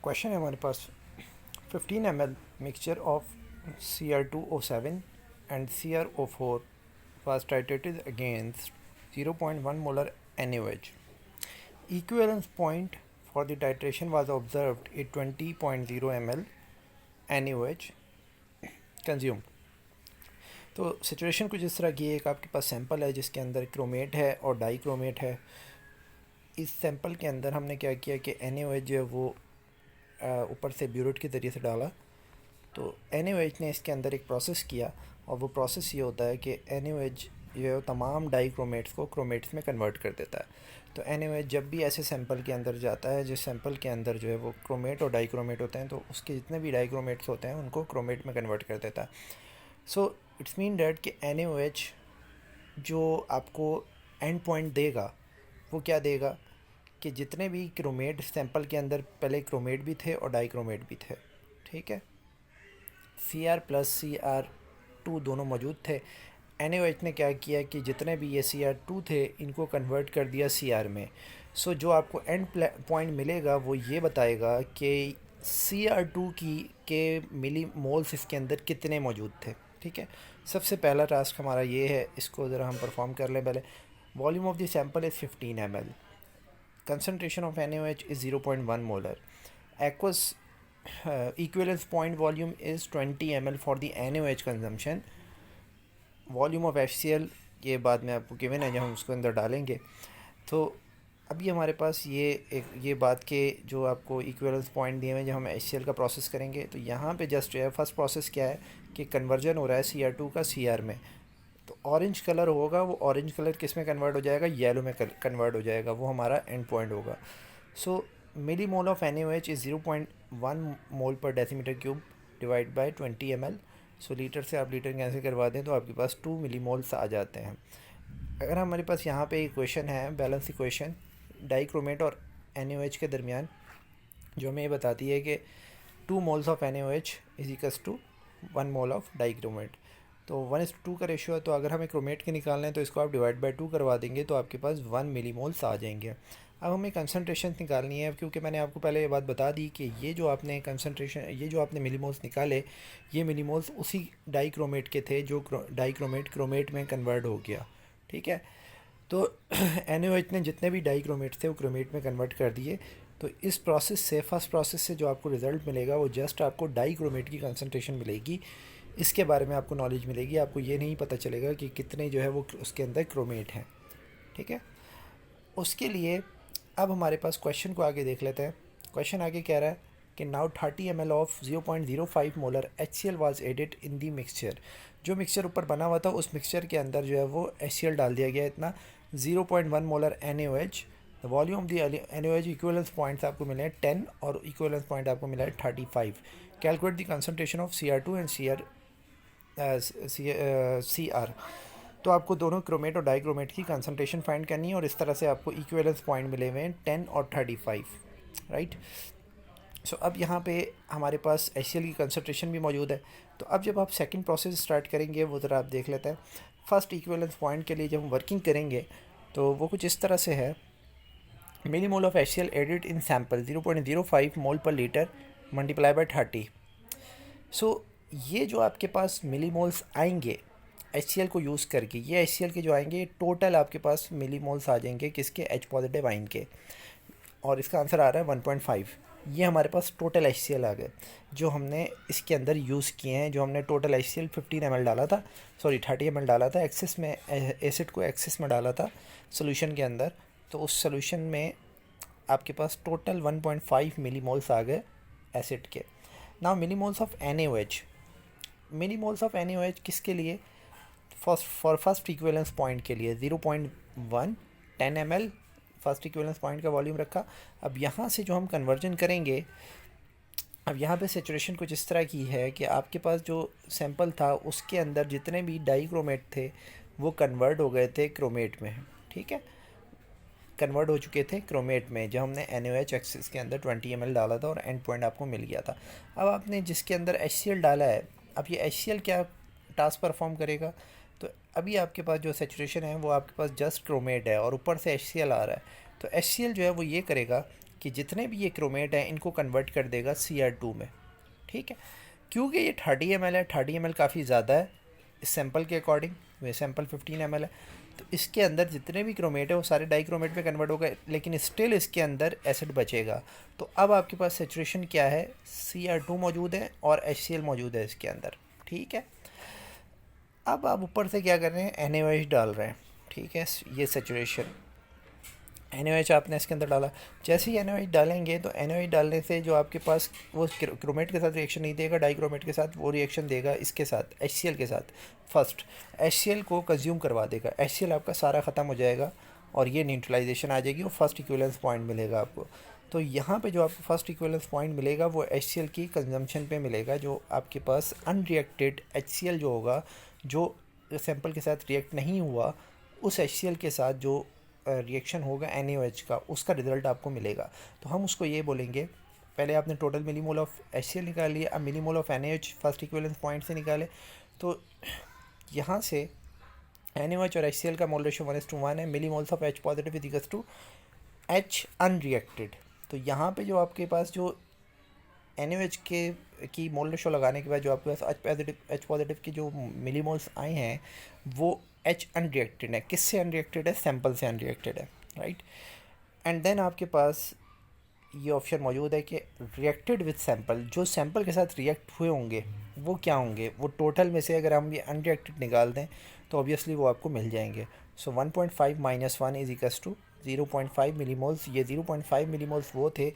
Question है हमारे पास 15 ml mixture of Cr2O7 and CrO4 was titrated against 0.1 molar NaOH. Equivalence point for the titration was observed at 20.0 ml NaOH consumed. तो situation कुछ इस तरह की है, एक आपके पास सैंपल है जिसके अंदर क्रोमेट है और डाई क्रोमेट है। इस सैंपल के अंदर हमने क्या किया कि NaOH जो है वो ऊपर से ब्यूरेट के ज़रिए से डाला। तो NaOH ने इसके अंदर एक प्रोसेस किया और वो प्रोसेस ये होता है कि NaOH जो है तमाम डाई क्रोमेट्स को क्रोमेट्स में कन्वर्ट कर देता है। तो NaOH जब भी ऐसे सैंपल के अंदर जाता है जिस सैंपल के अंदर जो है वो क्रोमेट और डाई क्रोमेट होते हैं, तो उसके जितने भी डाई क्रोमेट्स होते हैं उनको क्रोमेट में कन्वर्ट कर देता है। सो इट्स मीन डैट कि NaOH जो आपको एंड पॉइंट देगा वो क्या देगा कि जितने भी क्रोमेट सैंपल के अंदर पहले क्रोमेट भी थे और डाई क्रोमेट भी थे, ठीक है, Cr प्लस Cr2 दोनों मौजूद थे। NaOH ने क्या किया कि जितने भी ये Cr2 थे इनको कन्वर्ट कर दिया Cr में। सो जो आपको एंड पॉइंट मिलेगा वो ये बताएगा कि Cr2 की के मिली मोल्स इसके अंदर कितने मौजूद थे, ठीक है। सबसे पहला टास्क हमारा ये है, इसको ज़रा हम परफॉर्म कर लें पहले। Volume of the sample is 15 ml, concentration of NaOH is 0.1 molar, aqueous equivalence point volume is 20 ml for the NaOH consumption, volume of HCl ये बाद में आपको गिवन है जब हम उसको अंदर डालेंगे। तो अभी हमारे पास ये बात के जो आपको इक्विवेलेंस पॉइंट दिए हुए हैं जब हम HCl का प्रोसेस करेंगे, तो यहाँ पे जस्ट जो है फर्स्ट प्रोसेस क्या है कि कन्वर्जन हो रहा है Cr2 का Cr में। तो ऑरेंज कलर होगा, वो ऑरेंज कलर किस में कन्वर्ट हो जाएगा, येलो में कन्वर्ट हो जाएगा, वो हमारा एंड पॉइंट होगा। सो मिली मोल ऑफ NaOH इज़ 0.1 मोल पर decimetre cube divide by 20 ml। So litre से आप लीटर कैंसिल करवा दें तो आपके पास 2 मिली मोल्स आ जाते हैं। अगर हमारे पास यहाँ पे इक्वेशन है, बैलेंस इक्वेशन डाइक्रोमेट और NaOH के दरमियान, जो हमें ये बताती है कि 2 moles of NaOH is equals to 1 mole of dichromate. तो 1:2 का रेशियो है, तो अगर हमें क्रोमेट के निकालना है तो इसको आप डिवाइड बाय 2 करवा देंगे तो आपके पास 1 मिली मोल्स आ जाएंगे। अब हमें कंसनट्रेशन निकालनी है, क्योंकि मैंने आपको पहले ये बात बता दी कि ये जो आपने कंसनट्रेशन, ये जो आपने मिली मोल्स निकाले, ये मिली मोल्स उसी डाइक्रोमेट के थे जो डाइक्रोमेट क्रोमेट में कन्वर्ट हो गया, ठीक है। तो NaOH ने जितने भी डाइक्रोमेट थे वो क्रोमेट में कन्वर्ट कर दिए। तो इस प्रोसेस से, फर्स्ट प्रोसेस से जो आपको रिज़ल्ट मिलेगा वो जस्ट आपको डाइक्रोमेट की कंसनट्रेशन मिलेगी, इसके बारे में आपको नॉलेज मिलेगी। आपको ये नहीं पता चलेगा कि कितने जो है वो उसके अंदर क्रोमेट हैं, ठीक है। उसके लिए अब हमारे पास क्वेश्चन को आगे देख लेते हैं। क्वेश्चन आगे कह रहा है कि now 30 ml of 0.05 molar HCl was added in the mixture. जो मिक्सचर ऊपर बना हुआ था उस मिक्सचर के अंदर जो है वो HCl डाल दिया गया इतना 0.1 molar NaOH। Volume of the NaOH equivalence points आपको मिले हैं 10 और इक्विवेलेंस पॉइंट आपको मिला है 35। Calculate the concentration of Cr2 and Cr। तो आपको दोनों क्रोमेट और डाइक्रोमेट की कंसनट्रेशन फाइंड करनी है और इस तरह से आपको इक्विवेलेंस पॉइंट मिले हुए हैं 10 और 35, राइट। सो अब यहाँ पे हमारे पास HCl की कंसनट्रेशन भी मौजूद है। तो अब जब आप सेकंड प्रोसेस स्टार्ट करेंगे वो ज़रा आप देख लेते हैं। फर्स्ट इक्विवेलेंस पॉइंट के लिए जब हम वर्किंग करेंगे तो वो कुछ इस तरह से है, millimole of HCl added in sample 0.05 mole per litre multiply by 30। So ये जो आपके पास मिली मोल्स आएंगे HCl को यूज़ करके, ये HCl के जो आएंगे टोटल आपके पास मिली मोल्स आ जाएंगे किसके, H पॉजिटिव आइन के, और इसका आंसर आ रहा है 1.5। ये हमारे पास टोटल HCl आ गए जो हमने इसके अंदर यूज़ किए हैं। जो हमने टोटल HCl 15 ml डाला था, सॉरी 30 ml डाला था, एक्सेस में एसिड को एक्सेस में डाला था सोल्यूशन के अंदर। तो उस सोल्यूशन में आपके पास टोटल 1.5 मिली मोल्स आ गए एसिड के। Now millimoles of NaOH, millimoles of NaOH किसके लिए, फर्स्ट इक्विवेलेंस पॉइंट के लिए 0.1 10 ml फर्स्ट इक्विवेलेंस पॉइंट का वॉल्यूम रखा। अब यहाँ से जो हम कन्वर्जन करेंगे, अब यहाँ पे सिचुएशन कुछ इस तरह की है कि आपके पास जो सैंपल था उसके अंदर जितने भी डाइक्रोमेट थे वो कन्वर्ट हो गए थे क्रोमेट में, ठीक है, कन्वर्ट हो चुके थे क्रोमेट में जब हमने NaOH एक्सिस के अंदर 20 ml डाला था और एंड पॉइंट आपको मिल गया था। अब आपने जिसके अंदर HCl डाला है, अब ये HCl क्या टास्क परफॉर्म करेगा, तो अभी आपके पास जो सैचुरेशन है वो आपके पास जस्ट क्रोमेट है और ऊपर से HCl आ रहा है। तो HCl जो है वो ये करेगा कि जितने भी ये क्रोमेट हैं इनको कन्वर्ट कर देगा Cr2 में, ठीक है। क्योंकि ये 30 ml है, 30 ml काफ़ी ज़्यादा है इस सैम्पल के अकॉर्डिंग, वे सैम्पल 15 ml है, तो इसके अंदर जितने भी क्रोमेट है वो सारे डाइक्रोमेट में कन्वर्ट हो गए, लेकिन स्टिल इसके अंदर एसिड बचेगा। तो अब आपके पास सेचुरेशन क्या है, Cr2 मौजूद है और HCl मौजूद है इसके अंदर, ठीक है। अब आप ऊपर से क्या कर रहे हैं, NaOH डाल रहे हैं, ठीक है। ये सेचुरेशन NaOH आपने इसके अंदर डाला, जैसे ही NaOH डालेंगे तो NaOH डालने से जो आपके पास वो क्रोमेट के साथ रिएक्शन नहीं देगा, डाइक्रोमेट के साथ वो रिएक्शन देगा इसके साथ, HCl के साथ। फर्स्ट HCl को कंज्यूम करवा देगा, HCl आपका सारा ख़त्म हो जाएगा और ये न्यूट्रलाइजेशन आ जाएगी, वो फर्स्ट इक्विवेलेंस पॉइंट मिलेगा आपको। तो यहाँ पे जो आपको फर्स्ट इक्विवेलेंस पॉइंट मिलेगा वो HCl की कंजम्पशन पे मिलेगा, जो आपके पास अनरिएक्टेड HCl जो होगा, जो सैंपल के साथ रिएक्ट नहीं हुआ, उस HCl के साथ जो रिएक्शन होगा NaOH का, उसका रिजल्ट आपको मिलेगा। तो हम उसको ये बोलेंगे, पहले आपने टोटल मिलीमोल ऑफ HCl निकाल लिया, अब millimole of NaOH first equivalence point से निकाले, तो यहाँ से NaOH और HCl का मोल रेशो 1:1 है, millimoles of H positive is equals to H unreacted. तो यहाँ पे जो आपके पास जो NaOH की मोल रेशो लगाने के बाद जो आपके पास H पॉजिटिव की जो मिलीमोल्स आए हैं वो H अनरिएक्टेड है। किससे अनरिएक्टेड है, सैंपल से अनरिएक्टेड है, राइट। एंड देन आपके पास ये ऑप्शन मौजूद है कि रिएक्टेड विद सैंपल, जो सैंपल के साथ रिएक्ट हुए होंगे वो क्या होंगे, वो टोटल में से अगर हम ये अनरिएक्टेड निकाल दें तो ऑब्वियसली वो आपको मिल जाएंगे। सो 1.5 - 1 इज इक्वल्स टू 0.5 मिलीमोल्स। ये 0.5 मिलीमोल्स वो थे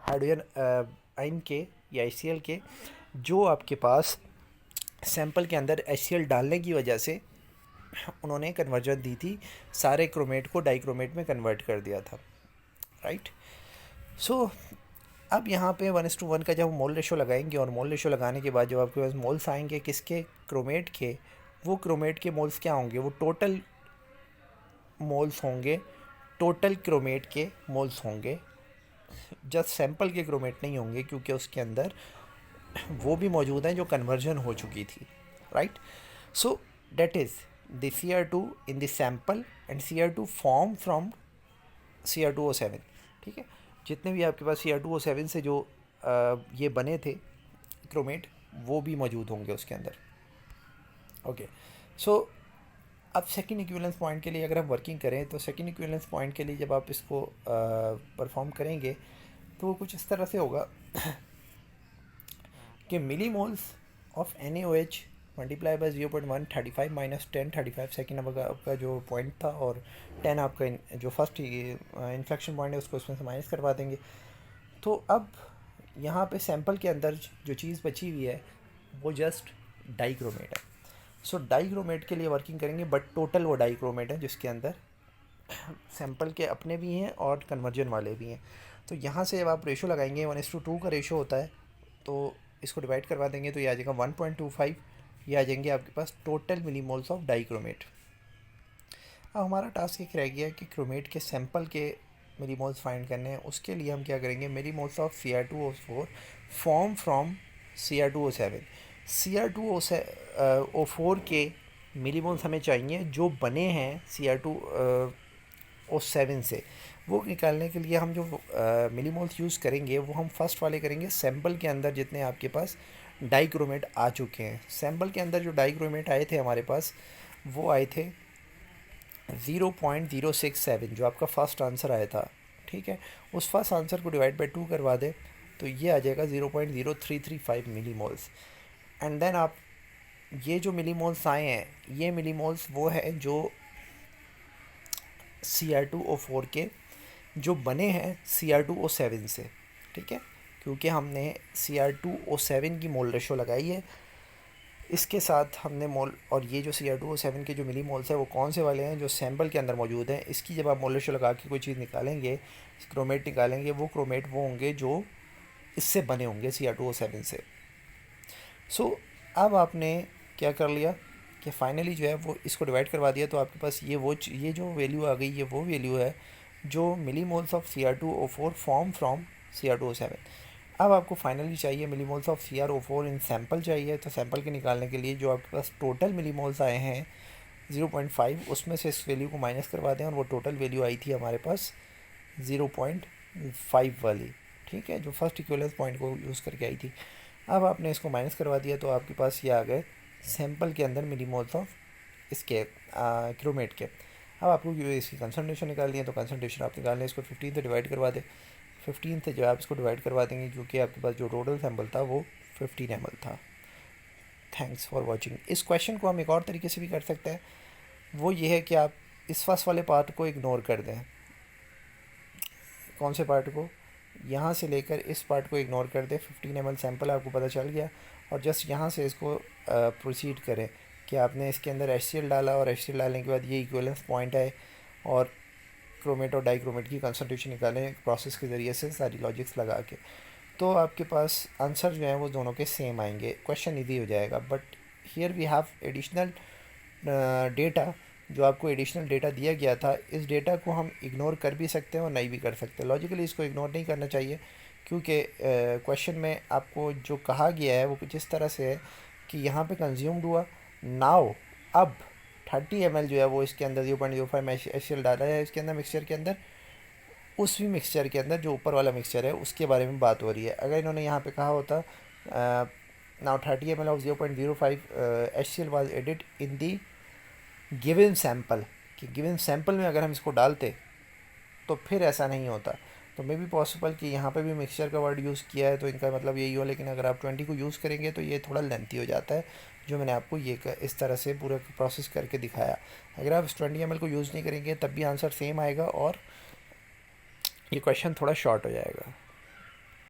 हाइड्रोजन आयन के या HCl के, जो आपके पास सैंपल के अंदर HCl डालने की वजह से उन्होंने कन्वर्जन दी थी, सारे क्रोमेट को डाइक्रोमेट में कन्वर्ट कर दिया था, राइट। सो अब यहाँ पे 1:1 का जब मोल रेशो लगाएंगे और मोल रेशो लगाने के बाद जब आपके पास मोल्स आएंगे किसके, क्रोमेट के, वो क्रोमेट के मोल्स क्या होंगे, वो टोटल मोल्स होंगे, टोटल क्रोमेट के मोल्स होंगे, जस्ट सैंपल के क्रोमेट नहीं होंगे, क्योंकि उसके अंदर वो भी मौजूद हैं जो कन्वर्जन हो चुकी थी, right. So that is the Cr2 in the sample and Cr2 form from Cr2O7, ठीक है। जितने भी आपके पास Cr2O7 से जो ये बने थे क्रोमेट वो भी मौजूद होंगे उसके अंदर, ओके। सो अब सेकेंड इक्विवेलेंस पॉइंट के लिए अगर हम वर्किंग करें तो सेकेंड इक्विवेलेंस पॉइंट के लिए जब आप इसको परफॉर्म करेंगे तो वो कुछ इस तरह से होगा कि millimoles of NaOH multiply by 0.1, 35 - 10, 35 second आपका जो पॉइंट था, और 10 आपका जो फर्स्ट इन्फ्लेक्शन पॉइंट है उसको इसमें से माइनस करवा देंगे। तो अब यहाँ पे सैंपल के अंदर जो चीज़ बची हुई है वो जस्ट डाइक्रोमेट है। सो डाइक्रोमेट के लिए वर्किंग करेंगे, बट टोटल वो डाइक्रोमेट है जिसके अंदर सैंपल के अपने भी हैं और कन्वर्जन वाले भी हैं। तो यहाँ से जब आप रेशो लगाएंगे 1:2 का रेशो होता है, तो इसको डिवाइड करवा देंगे तो ये आ जाएगा 1.25, ये आ जाएंगे आपके पास टोटल मिलीमोल्स ऑफ डाइक्रोमेट। अब हमारा टास्क एक रह गया कि क्रोमेट के सैंपल के मिलीमोल्स फाइंड करने हैं। उसके लिए हम क्या करेंगे, millimoles of Cr2O4 form from Cr2O7। Cr2O4 के मिलीमोल्स हमें चाहिए जो बने हैं Cr2O7 से। वो निकालने के लिए हम जो मिलीमोल्स यूज़ करेंगे वो हम फर्स्ट वाले करेंगे सैंपल के अंदर जितने आपके पास डाइक्रोमेट आ चुके हैं। सैंपल के अंदर जो डाइक्रोमेट आए थे हमारे पास वो आए थे 0.067, जो आपका फर्स्ट आंसर आया था, ठीक है। उस फर्स्ट आंसर को डिवाइड बाई 2 करवा दें तो ये आ जाएगा 0.0335 मिलीमोल्स। एंड देन आप ये जो मिलीमोल्स आए हैं, ये मिलीमोल्स वो है जो Cr2O4 के जो बने हैं Cr2O7 से, ठीक है, क्योंकि हमने Cr2O7 की मोल रेशो लगाई है, इसके साथ हमने मोल, और ये जो Cr2O7 के जो मिली मोल्स है वो कौन से वाले हैं, जो सैंपल के अंदर मौजूद हैं। इसकी जब आप मोल रेशो लगा के कोई चीज़ निकालेंगे, क्रोमेट निकालेंगे, वो क्रोमेट वो होंगे जो इससे बने होंगे Cr2O7 से। सो अब आपने क्या कर लिया कि फाइनली जो है वो इसको डिवाइड करवा दिया, तो आपके पास ये जो वैल्यू आ गई, ये वो वैल्यू है जो millimoles of Cr2O4 form from Cr2O7। अब आपको फाइनली चाहिए millimoles of Cr2O4 in sample चाहिए। तो सैंपल के निकालने के लिए जो आपके पास टोटल मिलीमोल्स आए हैं 0.5, उसमें से इस वैल्यू को माइनस करवा दें और वो टोटल वैल्यू आई थी हमारे पास 0.0 5 वाली, ठीक है, जो फर्स्ट इक्विवेलेंस पॉइंट को यूज़ करके आई थी। अब आपने इसको माइनस करवा दिया तो आपके पास ये आ गए सैंपल के अंदर मिलीमोल्स ऑफ इसके क्रोमेट के। अब आपको इसकी कंसनट्रेशन निकालनी है, तो कंसनट्रेशन आप निकालने इसको 15 से डिवाइड करवा दें। 15 से जो आप इसको डिवाइड करवा देंगे, क्योंकि आपके पास जो टोटल सैंपल था वो 15 ml था। Thanks for watching. इस क्वेश्चन को हम एक और तरीके से भी कर सकते हैं, वो ये है कि आप इस फर्स्ट वाले पार्ट को इग्नोर कर दें। कौन से पार्ट को? यहाँ से लेकर इस पार्ट को इग्नोर कर दें। 15 ml सैंपल आपको पता चल गया, और जस्ट यहाँ से इसको प्रोसीड करें कि आपने इसके अंदर HCl डाला, और HCl डालने के बाद ये इक्विवेलेंस पॉइंट है, और क्रोमेट और डाइक्रोमेट की कंसंट्रेशन निकालें प्रोसेस के ज़रिए से सारी लॉजिक्स लगा के, तो आपके पास आंसर जो है वो दोनों के सेम आएंगे, क्वेश्चन ईजी हो जाएगा। But here we have additional data, जो आपको एडिशनल डेटा दिया गया था, इस डेटा को हम इग्नोर कर भी सकते हैं और नहीं भी कर सकते। लॉजिकली इसको इग्नोर नहीं करना चाहिए, क्योंकि क्वेश्चन में आपको जो कहा गया है वो कुछ इस तरह से है कि यहाँ पे कंज्यूम्ड हुआ, नाउ अब 30 ml जो है वो इसके अंदर 0.05 HCl डाला है इसके अंदर, मिक्सचर के अंदर, उस भी मिक्सचर के अंदर जो ऊपर वाला मिक्सचर है उसके बारे में बात हो रही है। अगर इन्होंने यहाँ पे कहा होता now 30 ml of 0.05 HCl was added in the given sample, कि गिवन सैंपल में अगर हम इसको डालते तो फिर ऐसा नहीं होता। तो मे बी पॉसिबल कि यहाँ पे भी मिक्सचर का वर्ड यूज़ किया है तो इनका मतलब यही हो, लेकिन अगर आप 20 को यूज़ करेंगे तो ये थोड़ा लेंथी हो जाता है, जो मैंने आपको ये इस तरह से पूरा प्रोसेस करके दिखाया। अगर आप इस 20 ml को यूज़ नहीं करेंगे तब भी आंसर सेम आएगा और ये क्वेश्चन थोड़ा शॉर्ट हो जाएगा।